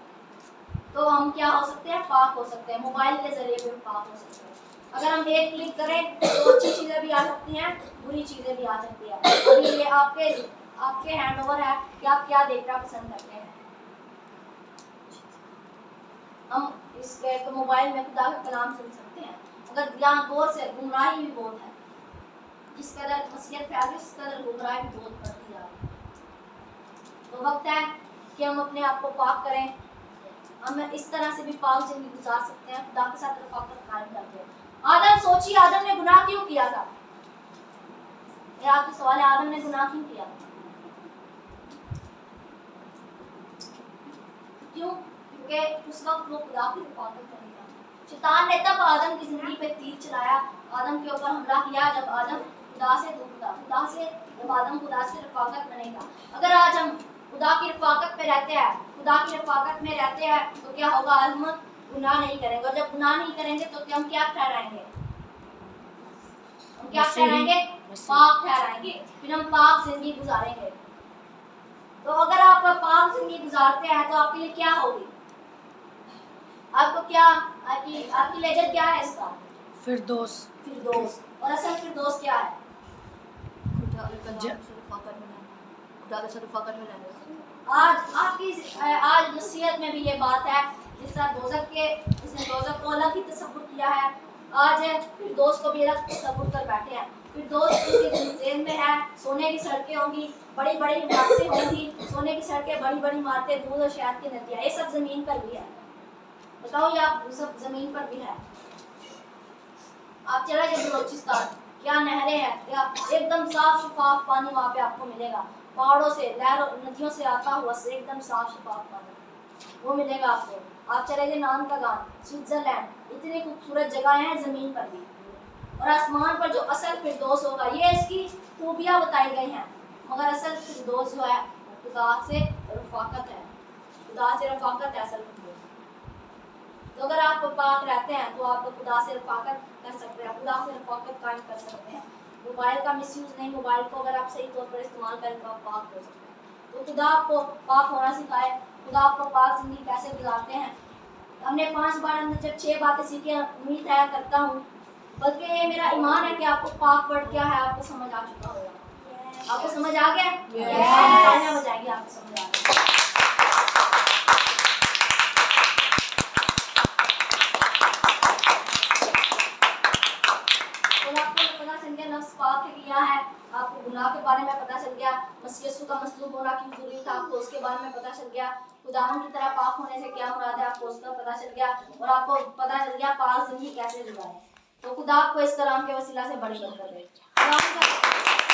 [SPEAKER 1] तो हम क्या हो सकते हैं, पाक हो सकते हैं। मोबाइल के ज़रिए भी हम पाक हो सकते हैं। अगर हम एक क्लिक करें तो अच्छी चीज़ें भी आ सकती हैं, बुरी चीज़ें भी आ सकती हैं। अभी ये आपके हैंड ओवर है कि आप क्या देखना पसंद करते हैं। हम इस तो मोबाइल में खुदा का कलाम सुन सकते हैं। अगर यहाँ गौर से, गुमराही भी बहुत है, जिस कदर मसीहत फैल रही है उस कदर गुमराही भी बहुत बढ़ती जा रही है। तो वक्त है कि हम अपने आप को पाक करें। हम इस तरह से भी पाक जिंदगी गुजार सकते हैं, खुदा के साथ रफाकत कायम करके। आदम, सोचिए आदम ने गुनाह क्यों किया था? ये आपका सवाल है, आदम ने गुनाह क्यों किया? क्यों? क्योंकि उस वक्त वो खुदा की रफाकत करेगा। शैतान ने तब आदम की जिंदगी पे तीर चलाया, आदम के ऊपर हमला किया जब आदम खुदा से दूर था, जब आदम खुदा से रफाकत में नहीं था। अगर आज हम खुदा की रफाकत में रहते हैं, खुदा की रफाकत में रहते हैं तो क्या होगा, हम गुनाह नहीं करेंगे। और जब गुनाह नहीं करेंगे तो हम क्या ठहराएंगे? हम क्या ठहराएंगे? पाक ठहराएंगे। फिर हम पाक जिंदगी गुजारेंगे। तो अगर आप पाक जिंदगी गुजारते हैं तो आपके लिए क्या होगी? आपको क्या, आपकी लेजर क्या है इसका?
[SPEAKER 2] फिरदौस।
[SPEAKER 1] फिरदौस। और असल फिरदौस क्या है? आज नसीहत में भी ये बात है, जिस तरह दोज़ख को अलग ही तसव्वुर किया है, आज फिरदौस को भी अलग तसव्वुर कर बैठे हैं। फिरदौस की जेल में है, सोने की सड़कें होंगी, बड़ी बड़ी इमारतें होंगी, सोने की सड़कें, बड़ी बड़ी इमारतें, दूध और शहद की नदियाँ, ये सब जमीन पर भी है। बताओ, ये आप सब जमीन पर भी है। आप चला जाइए बलूचिस्तान, क्या नहरें हैं, क्या एकदम साफ शफाफ पानी वहाँ पे आपको मिलेगा। पहाड़ों से, लहरों, नदियों से आता हुआ से एकदम साफ शफाफ पानी वो मिलेगा आपको। आप चले जाइए नाम का गान, स्विट्जरलैंड, इतनी खूबसूरत जगह हैं जमीन पर भी। और आसमान पर जो असल फिरदौस होगा, ये इसकी खूबियाँ बताई गई हैं, मगर असल फिरदौस जो है खुदा से रफाकत है, खुदा से रफाकत है असल फिरदौस। तो अगर आप पाक रहते हैं तो आप खुदा से रफाकत कर सकते हैं, खुदा से रफाकत कायम कर सकते हैं। मोबाइल का मिसयूज नहीं, मोबाइल को अगर आप सही तौर पर इस्तेमाल करें तो आप पाक हो सकते हैं। तो खुदा आपको पाक होना सिखाए, खुदा आपको पाक जिंदगी कैसे गुजारते हैं। हमने 5 बार अंदर जब 6 बातें सीखी, उम्मीद है करता हूँ, बल्कि ये मेरा ईमान है कि आपको पाक वर्ड क्या है आपको समझ आ चुका होगा। आपको समझ आ गया? तालियां बजाएंगे, आपको समझ आ गया। पाक किया है, आपको गुनाह के बारे में पता चल गया, मसीह यीशु का मसलूब होना क्यों जरूरी था आपको उसके बारे में पता चल गया, खुदावन की तरह पाक होने से क्या मुराद है आपको उसका पता चल गया, और आपको पता चल गया पाक जिंदगी कैसे गुजारें। तो खुदा आपको इस कलाम के वसीला से बड़ी बरकत दे।